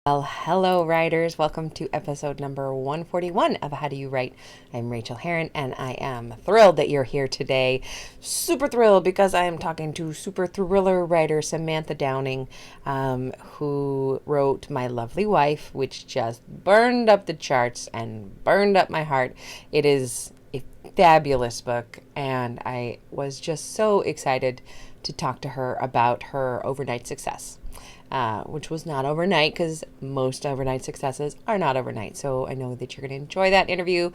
Well, hello, writers. Welcome to episode number 141 of How Do You Write? I'm Rachael Herron, and I am thrilled that you're here today. Super thrilled because I am talking to super thriller writer Samantha Downing, who wrote My Lovely Wife, which just burned up the charts and burned up my heart. It is a fabulous book, and I was just so excited to talk to her about her overnight success. Which was not overnight because most overnight successes are not overnight. So I know that you're going to enjoy that interview,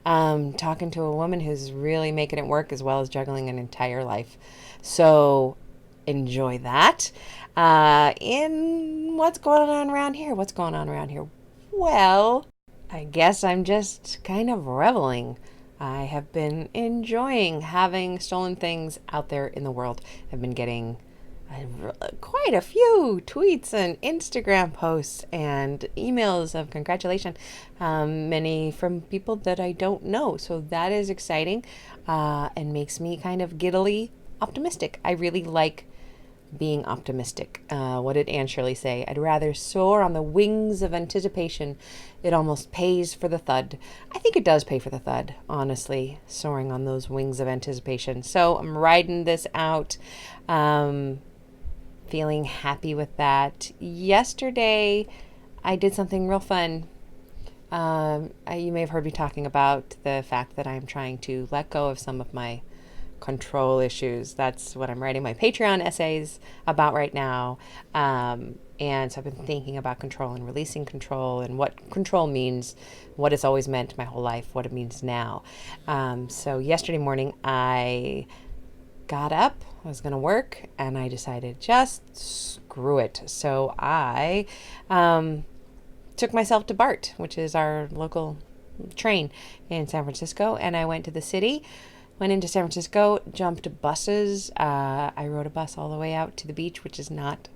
talking to a woman who's really making it work as well as juggling an entire life. So enjoy that. In what's going on around here? What's going on around here? Well, I guess I'm just kind of reveling. I have been enjoying having stolen things out there in the world. I've been getting quite a few tweets and Instagram posts and emails of congratulations, many from people that I don't know. So that is exciting and makes me kind of giddily optimistic. I really like being optimistic. What did Anne Shirley say? I'd rather soar on the wings of anticipation. It almost pays for the thud. I think it does pay for the thud, honestly, soaring on those wings of anticipation. So I'm riding this out. Feeling happy with that. Yesterday, I did something real fun. You may have heard me talking about the fact that I'm trying to let go of some of my control issues. That's what I'm writing my Patreon essays about right now. And so I've been thinking about control and releasing control and what control means, what it's always meant my whole life, what it means now. So yesterday morning, I got up, I was going to work, and I decided just screw it. So I took myself to BART, which is our local train in San Francisco, and I went to the city, went into San Francisco, jumped buses. I rode a bus all the way out to the beach, which is not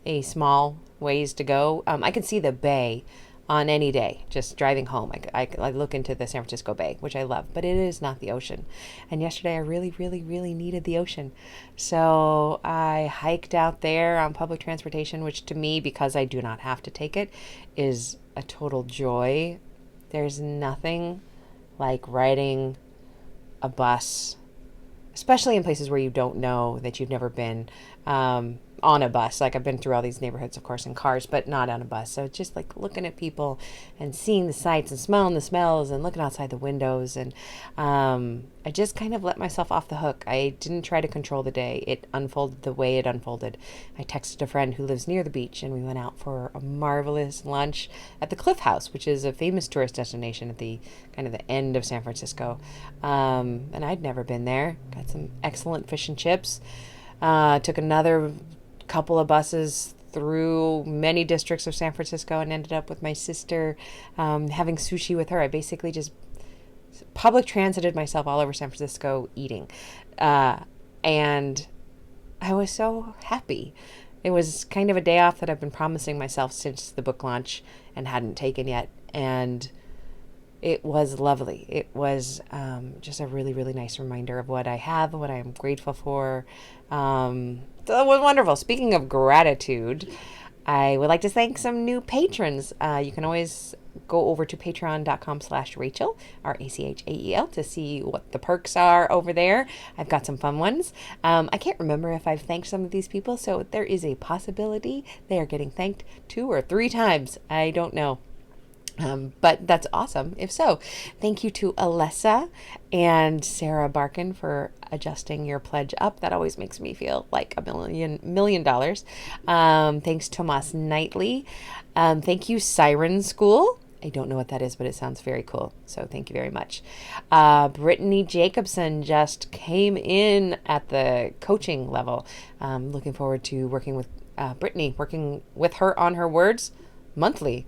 a small ways to go. I can see the bay on any day, just driving home. I look into the San Francisco Bay, which I love, but it is not the ocean. And yesterday I really, really, really needed the ocean. So I hiked out there on public transportation, which to me, because I do not have to take it, is a total joy. There's nothing like riding a bus, especially in places where you don't know, that you've never been, on a bus. Like I've been through all these neighborhoods, of course, in cars, but not on a bus. So it's just like looking at people and seeing the sights and smelling the smells and looking outside the windows. And I just kind of let myself off the hook. I didn't try to control the day. It unfolded the way it unfolded. I texted a friend who lives near the beach, and we went out for a marvelous lunch at the Cliff House, which is a famous tourist destination at the kind of the end of San Francisco. And I'd never been there. Got some excellent fish and chips. Took another couple of buses through many districts of San Francisco and ended up with my sister, having sushi with her. I basically just public transited myself all over San Francisco eating. And I was so happy. It was kind of a day off that I've been promising myself since the book launch and hadn't taken yet. And it was lovely. It was just a really, really nice reminder of what I have, what I'm grateful for. So it was wonderful. Speaking of gratitude, I would like to thank some new patrons. You can always go over to patreon.com/Rachael, Rachael, to see what the perks are over there. I've got some fun ones. I can't remember if I've thanked some of these people, so there is a possibility they are getting thanked 2 or 3 times. I don't know. But that's awesome. If so, thank you to Alessa and Sarah Barkin for adjusting your pledge up. That always makes me feel like $1 million. Thanks, Tomas Knightley. Thank you, Siren School. I don't know what that is, but it sounds very cool. So thank you very much. Brittany Jacobson just came in at the coaching level. Looking forward to working with Brittany, working with her on her words monthly.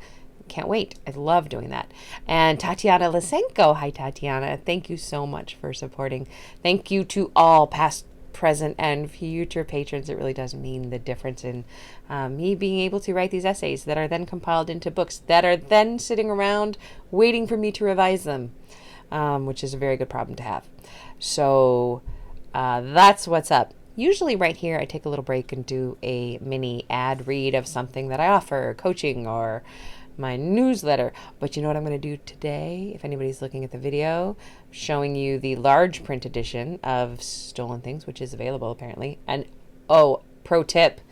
Can't wait. I love doing that. And Tatiana Lysenko. Hi, Tatiana. Thank you so much for supporting. Thank you to all past, present, and future patrons. It really does mean the difference in me being able to write these essays that are then compiled into books that are then sitting around waiting for me to revise them, which is a very good problem to have. So that's what's up. Usually right here, I take a little break and do a mini ad read of something that I offer, coaching or my newsletter. But you know what I'm going to do today? If anybody's looking at the video, showing you the large print edition of Stolen Things, which is available apparently. And oh, pro tip,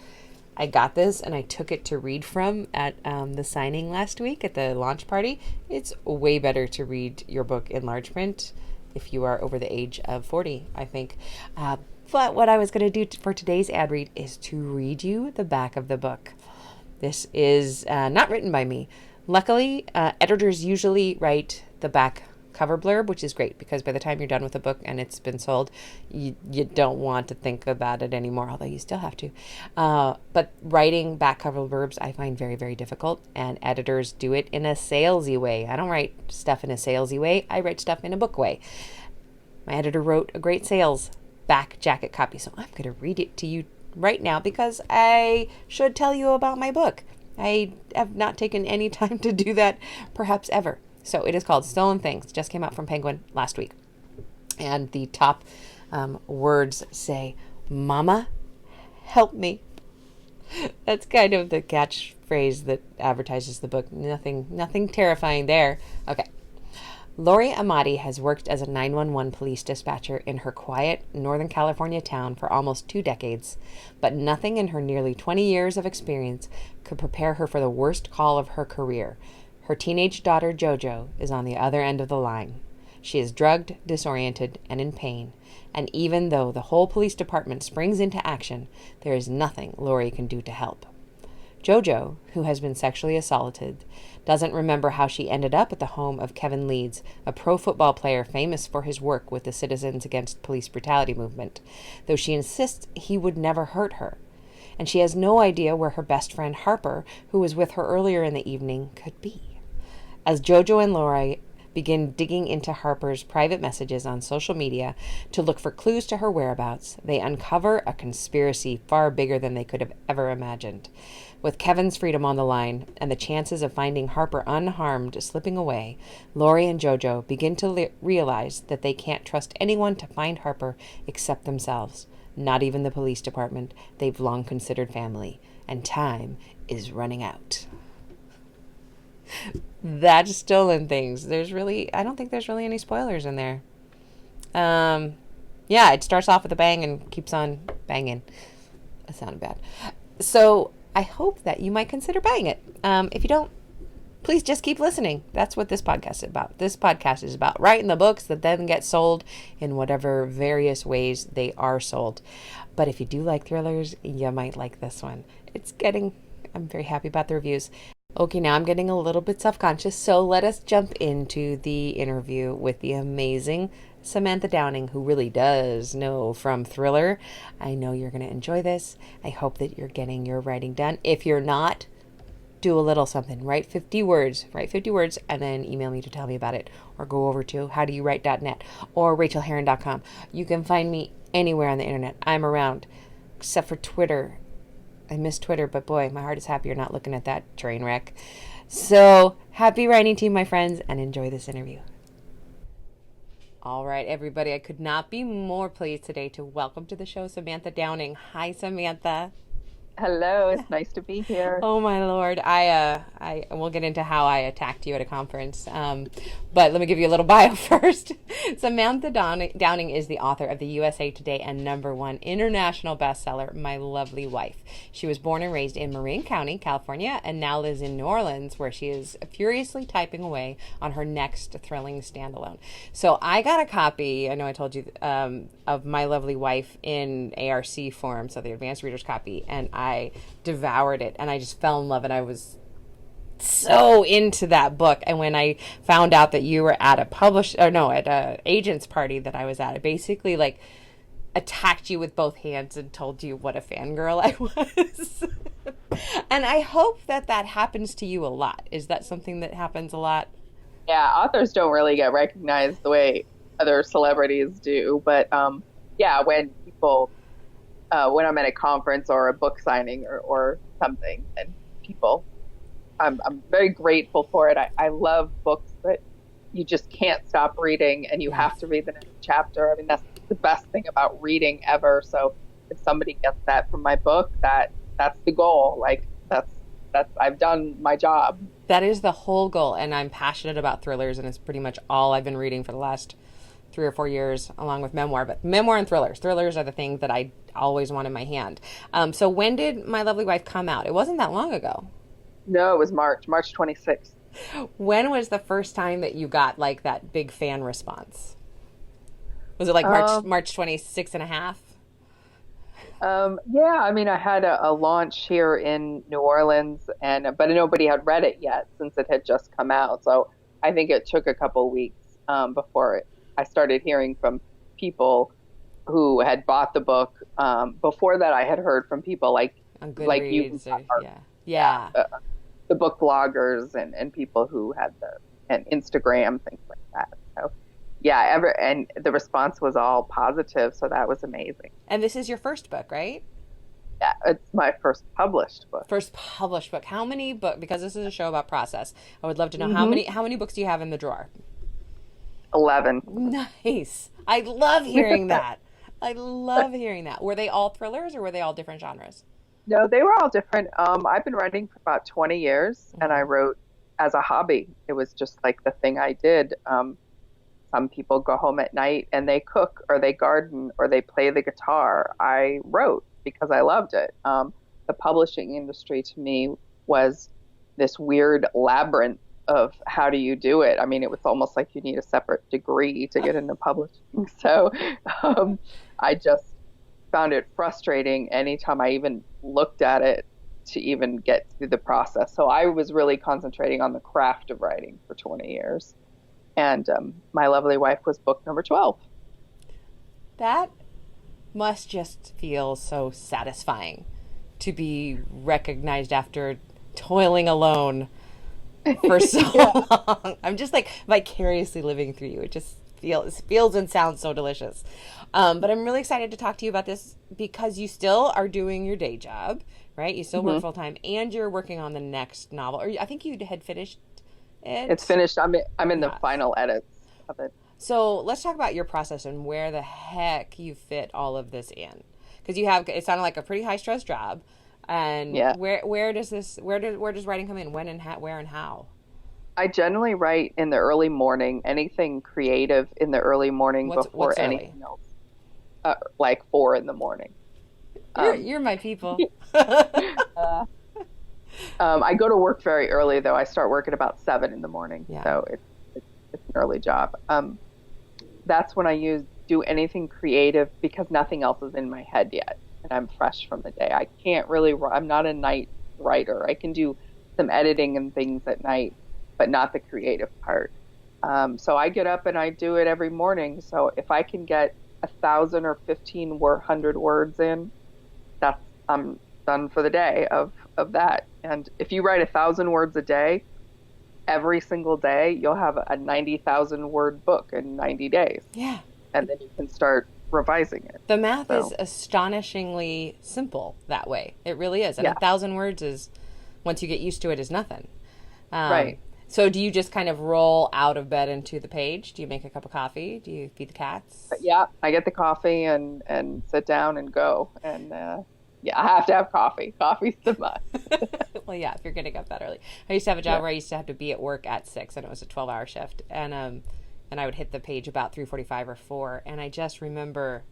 I got this and I took it to read from at the signing last week at the launch party. It's way better to read your book in large print if you are over the age of 40, I think. But what I was going to do for today's ad read is to read you the back of the book. This is not written by me. Luckily, editors usually write the back cover blurb, which is great because by the time you're done with the book and it's been sold, you don't want to think about it anymore, although you still have to. But writing back cover blurbs I find very, very difficult, and editors do it in a salesy way. I don't write stuff in a salesy way. I write stuff in a book way. My editor wrote a great sales back jacket copy, so I'm going to read it to you right now because I should tell you about my book. I have not taken any time to do that, perhaps ever. So it is called Stolen Things. Just came out from Penguin last week. And the top words say, "Mama, help me." That's kind of the catchphrase that advertises the book. Nothing terrifying there. Okay. Lori Amati has worked as a 911 police dispatcher in her quiet Northern California town for almost 2 decades, but nothing in her nearly 20 years of experience could prepare her for the worst call of her career. Her teenage daughter, JoJo, is on the other end of the line. She is drugged, disoriented, and in pain, and even though the whole police department springs into action, there is nothing Lori can do to help. JoJo, who has been sexually assaulted, doesn't remember how she ended up at the home of Kevin Leeds, a pro football player famous for his work with the Citizens Against Police Brutality movement, though she insists he would never hurt her. And she has no idea where her best friend Harper, who was with her earlier in the evening, could be. As JoJo and Lori begin digging into Harper's private messages on social media to look for clues to her whereabouts, they uncover a conspiracy far bigger than they could have ever imagined. With Kevin's freedom on the line and the chances of finding Harper unharmed slipping away, Lori and JoJo begin to realize that they can't trust anyone to find Harper except themselves, not even the police department they've long considered family, and time is running out. That's Stolen Things. I don't think there's really any spoilers in there. Yeah, it starts off with a bang and keeps on banging. That sounded bad. So I hope that you might consider buying it. If you don't, please just keep listening. That's what this podcast is about. This podcast is about writing the books that then get sold in whatever various ways they are sold. But if you do like thrillers, you might like this one. I'm very happy about the reviews. Okay, now I'm getting a little bit self-conscious, so let us jump into the interview with the amazing Samantha Downing, who really does know from Thriller. I know you're going to enjoy this. I hope that you're getting your writing done. If you're not, do a little something. Write 50 words, and then email me to tell me about it. Or go over to howdoyourwrite.net or rachelherron.com. You can find me anywhere on the internet. I'm around, except for Twitter. I miss Twitter, but boy, my heart is happy you're not looking at that train wreck. So, happy writing to you, my friends, and enjoy this interview. All right, everybody, I could not be more pleased today to welcome to the show Samantha Downing. Hi, Samantha. Hello, it's nice to be here. Oh my Lord, I will get into how I attacked you at a conference, but let me give you a little bio first. Samantha Downing is the author of the USA Today and #1 international bestseller, My Lovely Wife. She was born and raised in Marin County, California, and now lives in New Orleans, where she is furiously typing away on her next thrilling standalone. So I got a copy, I know I told you, of My Lovely Wife in ARC form, so the advanced reader's copy, and I devoured it, and I just fell in love, and I was so into that book. And when I found out that you were at a agent's party that I was at, I basically attacked you with both hands and told you what a fangirl I was. And I hope that happens to you a lot. Is that something that happens a lot? Yeah, authors don't really get recognized the way other celebrities do, but yeah, when people when I'm at a conference or a book signing or something, and people, I'm very grateful for it. I love books that you just can't stop reading, and you have to read the next chapter. I mean, that's the best thing about reading ever. So if somebody gets that from my book, that's the goal. Like that's I've done my job. That is the whole goal. And I'm passionate about thrillers, and it's pretty much all I've been reading for the last 3 or 4 years, along with memoir. But memoir and thrillers. Thrillers are the thing that I always want in my hand. So when did My Lovely Wife come out? It wasn't that long ago. No, it was March 26th. When was the first time that you got like that big fan response? Was it like March 26 and a half? Yeah, I mean, I had a launch here in New Orleans, but nobody had read it yet since it had just come out. So I think it took a couple weeks before I started hearing from people who had bought the book. Before that, I had heard from people like you, yeah. The book bloggers and people who had and Instagram, things like that. So yeah, and the response was all positive, so that was amazing. And this is your first book, right? Yeah, it's my first published book. First published book. How many books? Because this is a show about process. I would love to know how many books do you have in the drawer? 11. Nice. I love hearing that. I love hearing that. Were they all thrillers, or were they all different genres? No, they were all different. I've been writing for about 20 years, and I wrote as a hobby. It was just like the thing I did. Some people go home at night and they cook or they garden or they play the guitar. I wrote because I loved it. The publishing industry to me was this weird labyrinth of how do you do it? I mean, it was almost like you need a separate degree to get into publishing. So I just found it frustrating anytime I even looked at it to even get through the process. So I was really concentrating on the craft of writing for 20 years. And My Lovely Wife was book number 12. That must just feel so satisfying to be recognized after toiling alone for so long. I'm just like vicariously living through you. It just feels and sounds so delicious. But I'm really excited to talk to you about this because you still are doing your day job, right? You still work full time, and you're working on the next novel. Or I think you had finished it. It's finished. I'm in the final edits of it. So let's talk about your process and where the heck you fit all of this in, because it sounded like a pretty high stress job. And where does writing come in? When and where and how? I generally write in the early morning. Anything creative in the early morning before anything else. Like 4 a.m. You're my people. I go to work very early, though. I start work at about 7 a.m. Yeah. So it's an early job. That's when I do anything creative because nothing else is in my head yet, and I'm fresh from the day. I can't really. I'm not a night writer. I can do some editing and things at night, but not the creative part. So I get up and I do it every morning. So if I can get 1,000 or 1,500 words in, I'm done for the day of that. And if you write 1,000 words a day, every single day, you'll have a 90,000 word book in 90 days. Yeah. And then you can start revising it. The math is astonishingly simple that way. It really is. And 1,000 words is, once you get used to it, is nothing. Right. So do you just kind of roll out of bed into the page? Do you make a cup of coffee? Do you feed the cats? Yeah, I get the coffee and sit down and go. And I have to have coffee. Coffee's the must. Well, yeah, if you're getting up that early. I used to have a job where I used to have to be at work at 6, and it was a 12-hour shift. And I would hit the page about 3:45 or 4, and I just remember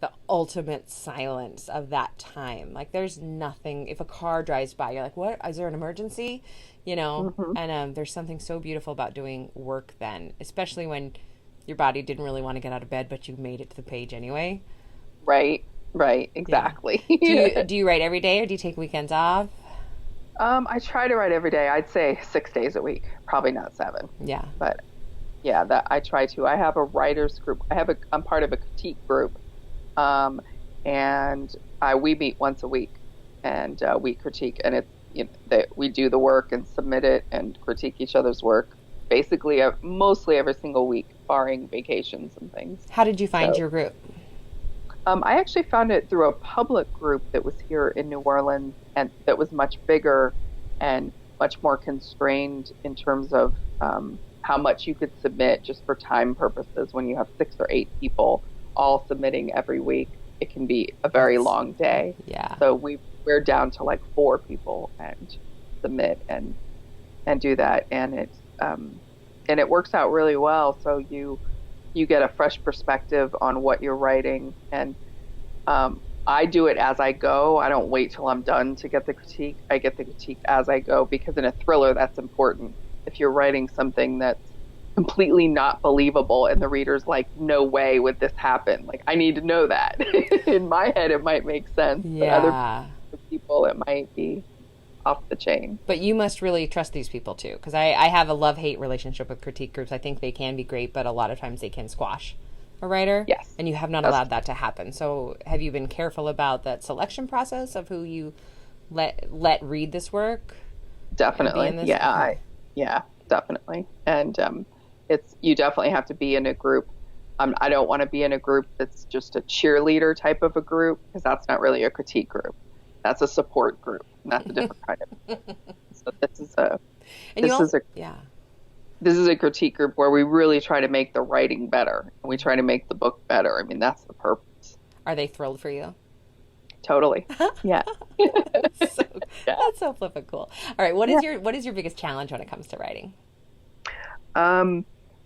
the ultimate silence of that time. Like, there's nothing. If a car drives by, you're like, what? Is there an emergency? And there's something so beautiful about doing work then, especially when your body didn't really want to get out of bed, but you made it to the page anyway. Right, exactly. Yeah. Do you write every day, or do you take weekends off? I try to write every day. I'd say 6 days a week, probably not 7. Yeah. But yeah, that I try to. I have a writers group. I'm part of a critique group, and we meet once a week, and we critique, and it's that we do the work and submit it and critique each other's work, basically mostly every single week, barring vacations and things. How did you find your group? I actually found it through a public group that was here in New Orleans, and that was much bigger and much more constrained in terms of how much you could submit just for time purposes. When you have 6 or 8 people all submitting every week, it can be a very long day. Yeah. So we're down to like 4 people and submit and do that, and it works out really well. So you get a fresh perspective on what you're writing, and I do it as I go. I don't wait till I'm done to get the critique. I get the critique as I go, because in a thriller, that's important. If you're writing something that's completely not believable and the reader's like, no way would this happen, like, I need to know that. In my head, it might make sense. Yeah. But other people, it might be off the chain. But you must really trust these people too, because I have a love-hate relationship with critique groups. I think they can be great, but a lot of times they can squash a writer. Yes. And you have not allowed that to happen. So have you been careful about that selection process of who you let read this work? Definitely. Yeah. Yeah, definitely. And you definitely have to be in a group. I don't want to be in a group that's just a cheerleader type of a group, because that's not really a critique group. That's a support group. And that's a different kind of. So this is a critique group where we really try to make the writing better, and we try to make the book better. I mean, that's the purpose. Are they thrilled for you? Totally. Yeah. That's so flippin' cool. All right. What is your biggest challenge when it comes to writing?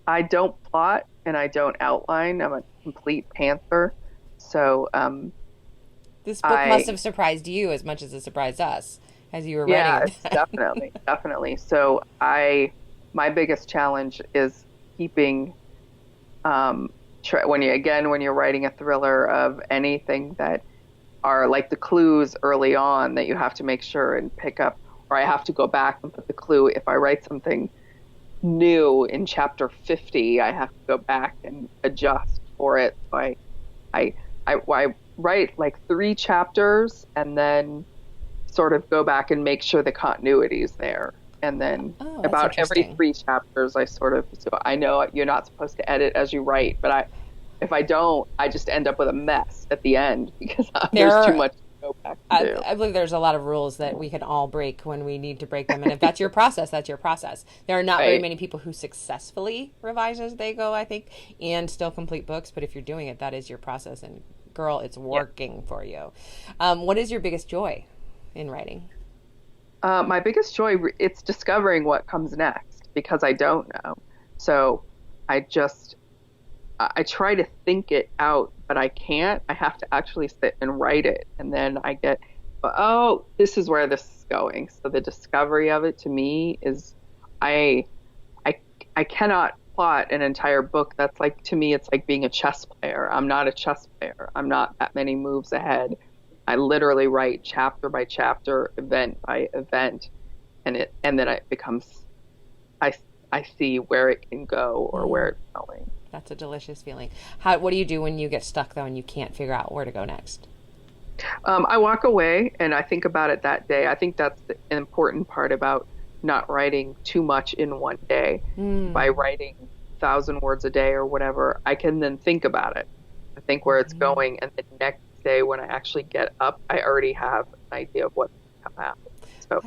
I don't plot and I don't outline. I'm a complete pantser. So, this book must have surprised you as much as it surprised us as you were writing it. Yeah, definitely. So my biggest challenge is keeping, when you're writing a thriller, of anything that are like the clues early on that you have to make sure and pick up, or I have to go back and put the clue. If I write something new in chapter 50, I have to go back and adjust for it. So I write like 3 chapters and then sort of go back and make sure the continuity is there. And then about every 3 chapters, so I know you're not supposed to edit as you write, but if I don't, I just end up with a mess at the end, because there's too much to go back to do. I believe there's a lot of rules that we can all break when we need to break them. And if that's your process, that's your process. There are not very many people who successfully revise as they go, I think, and still complete books. But if you're doing it, that is your process. And girl, it's working for you. What is your biggest joy in writing? My biggest joy, it's discovering what comes next, because I don't know. So I try to think it out, but I can't. I have to actually sit and write it. And then I get, this is where this is going. So the discovery of it to me is, I cannot plot an entire book. That's like, to me, it's like being a chess player. I'm not a chess player. I'm not that many moves ahead. I literally write chapter by chapter, event by event, and then it becomes, I see where it can go or where it's going. That's a delicious feeling. What do you do when you get stuck though and you can't figure out where to go next? I walk away and I think about it that day. I think that's the important part about not writing too much in one day. By writing 1,000 words a day or whatever, I can then think about it. I think where it's going, and the next day when I actually get up, I already have an idea of what's going to happen. So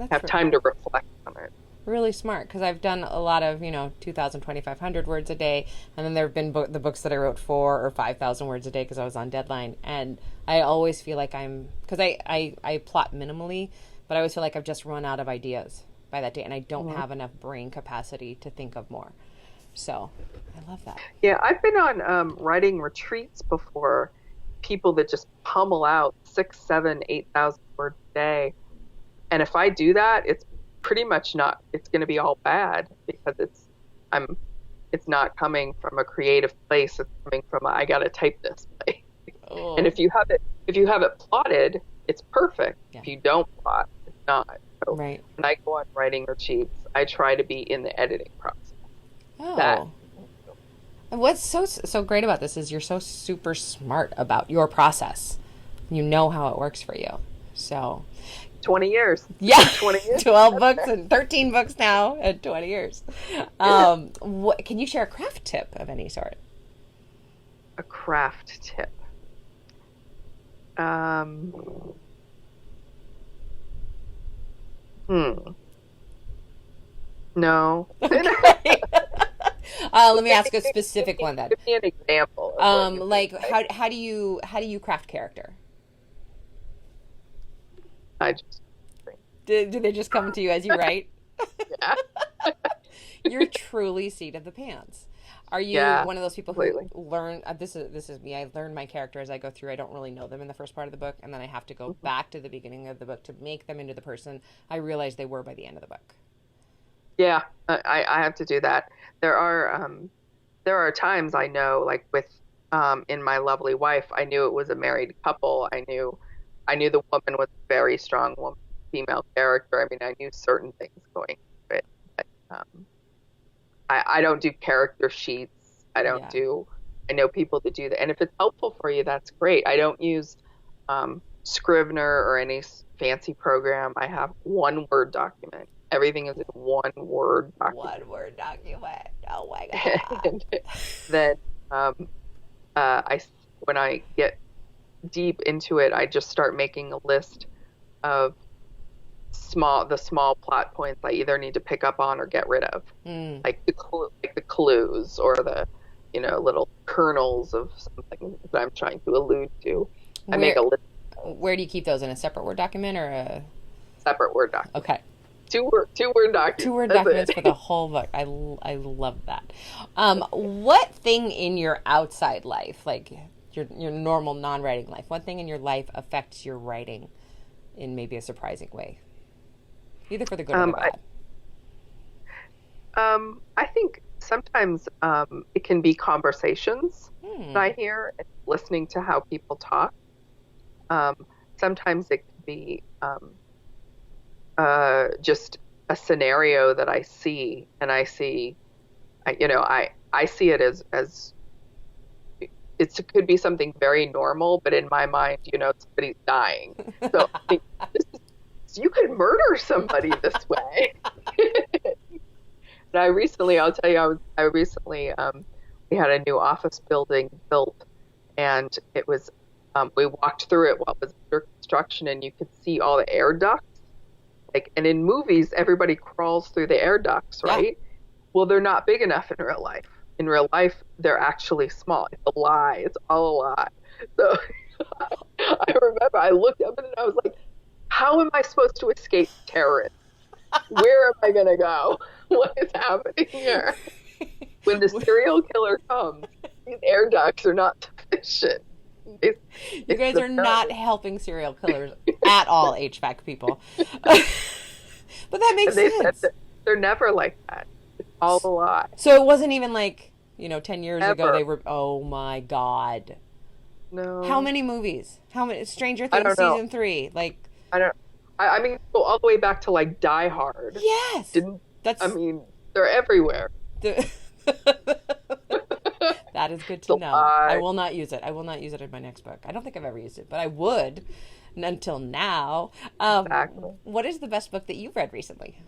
I have time to reflect on it. Really smart, because I've done a lot of 2,000, 2,500 words a day, and then there have been the books that I wrote 4,000 or 5,000 words a day because I was on deadline, and I always feel like because I plot minimally, but I always feel like I've just run out of ideas by that day, and I don't have enough brain capacity to think of more. So I love that. Yeah, I've been on writing retreats before, people that just pummel out 6,000, 7,000, 8,000 words a day, and if I do that, it's pretty much it's going to be all bad, because it's not coming from a creative place. It's coming from I got to type this place. And if you have it plotted, it's perfect. Yeah. If you don't plot, it's not. So when I go on writing retreats, I try to be in the editing process. What's so great about this is you're so super smart about your process. You know how it works for you. So 20 years. Yeah. 20 years. 12 books and 13 books now and 20 years. Can you share a craft tip of any sort? A craft tip. No. Okay. Let me ask a specific one then. Give me an example of what you Like like. how do you craft character? I just, Do they just come to you as you write? yeah, You're truly seat of the pants. Are you yeah, one of those people who completely. learn? This is me. I learn my character as I go through. I don't really know them in the first part of the book, and then I have to go Mhm. back to the beginning of the book to make them into the person I realized they were by the end of the book. Yeah, I have to do that. There are there are times I know, like with in My Lovely Wife, I knew it was a married couple. I knew the woman was a very strong woman, female character. I mean, I knew certain things going into it. But, I don't do character sheets. I don't Yeah. do. I know people that do that, and if it's helpful for you, that's great. I don't use Scrivener or any fancy program. I have one Word document. Everything is in one Word document. One word document. Oh my god. And then um, I, when I get deep into it, I just start making a list of the small plot points I either need to pick up on or get rid of, Mm. like the clues or the little kernels of something that I'm trying to allude to. I make Where a list of those, where do you keep those in a separate word document or a? separate Word document, Okay. two word Two documents. word That's documents for it. the whole book. I love that. What thing in your outside life, like your normal non writing life, what thing in your life affects your writing in maybe a surprising way, either for the good or the Um, I, bad? I think sometimes it can be conversations that I Hmm. hear and listening to how people talk. Um, Sometimes it can be just a scenario that I see, and I see, I see it as it could be something very normal, but in my mind, somebody's dying. So I think this is, you could murder somebody this way. And I'll tell you, I recently, we had a new office building built, and we walked through it while it was under construction, and you could see all the air ducts. And in movies, everybody crawls through the air ducts, Yeah. right? Well, they're not big enough in real life. In real life, they're actually small. It's a lie. It's all a lie. So I remember I looked up and I was like, how am I supposed to escape terrorists? Where am I going to go? What is happening here? When the serial killer comes, these air ducts are not sufficient. It's, You it's guys the are not parent. helping serial killers at all, HVAC people. But that makes And they said sense. that they're never like that. It's all a lie. So it wasn't even like, 10 years ago they Ever. were, oh my God. How No. many movies? How many? Stranger I Things don't know. season 3. Like, I don't. I mean, go all the way back to like Die Hard. yes. Didn't I That's mean they're everywhere. the. That is good It's to a know. I lie. will not use it. I will not use it in my next book. I don't think I've ever used it, but I would until now. Exactly. What is the best book that you've read recently?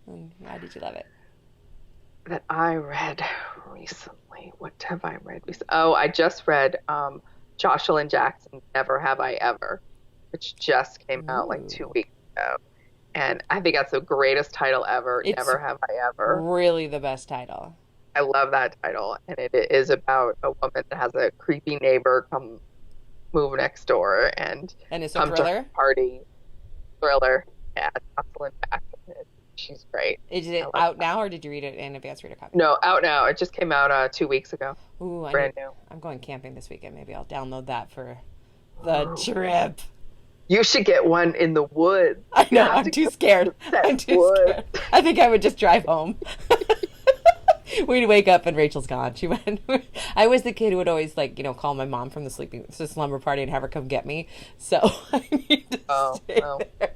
And why did you love it? That I read recently. What have I read recently? Oh, I just read Joshua Jackson's Never Have I Ever, which just came out like Ooh. 2 weeks ago. And I think that's the greatest title ever. It's Never Have I Ever. really the best title. I love that title. And it is about a woman that has a creepy neighbor come move next door and And it's a come to her thriller? party. Thriller. Yeah, Jocelyn Jackson. She's great. Is I it love out that. now or did you read it in advance reader copy? No, out now. It just came out 2 weeks ago. Ooh, Brand new. I'm going camping this weekend. Maybe I'll download that for the trip. You should get one in the woods. I You know, have I'm to too get scared. one in I'm the too woods. scared. I think I would just drive home. We'd wake up and Rachel's gone. She went. I was the kid who would always call my mom from the slumber party and have her come get me. So I need to Oh, stay well, there.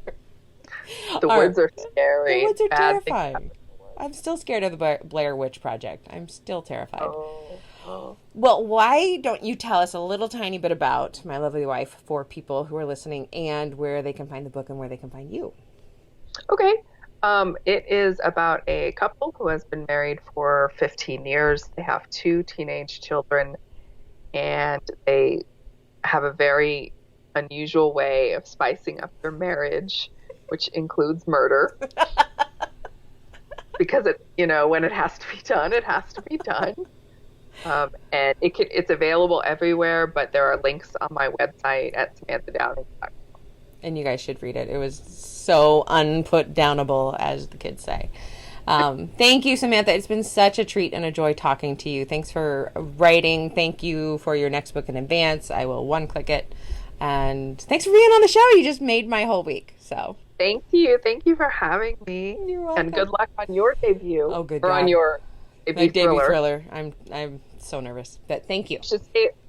the All right. woods are The scary. woods are Bad things happen terrifying. in the woods. I'm still scared of the Blair Witch Project. I'm still terrified. Oh, oh. Well, why don't you tell us a little tiny bit about My Lovely Wife for people who are listening and where they can find the book and where they can find you? Okay. It is about a couple who has been married for 15 years. They have two teenage children, and they have a very unusual way of spicing up their marriage, which includes murder. because when it has to be done, it has to be done. And it's available everywhere, but there are links on my website at samanthadowning.com. And you guys should read it. It was so unputdownable, as the kids say. Thank you, Samantha. It's been such a treat and a joy talking to you. Thanks for writing. Thank you for your next book in advance. I will one-click it. And thanks for being on the show. You just made my whole week. So thank you. Thank you for having me. You're welcome. And good luck on your debut. Oh, good Or God. on your debut thriller. I'm so nervous, but thank you.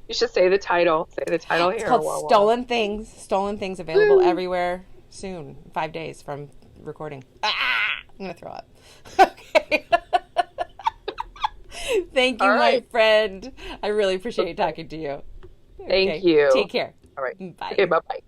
You should say the title. Say the title here. It's called Stolen Things. Stolen Things, available everywhere soon. 5 days from recording. I'm going to throw up. Okay. Thank you, my friend. I really appreciate talking to you. Thank you. Take care. All right. Bye. Okay, bye-bye.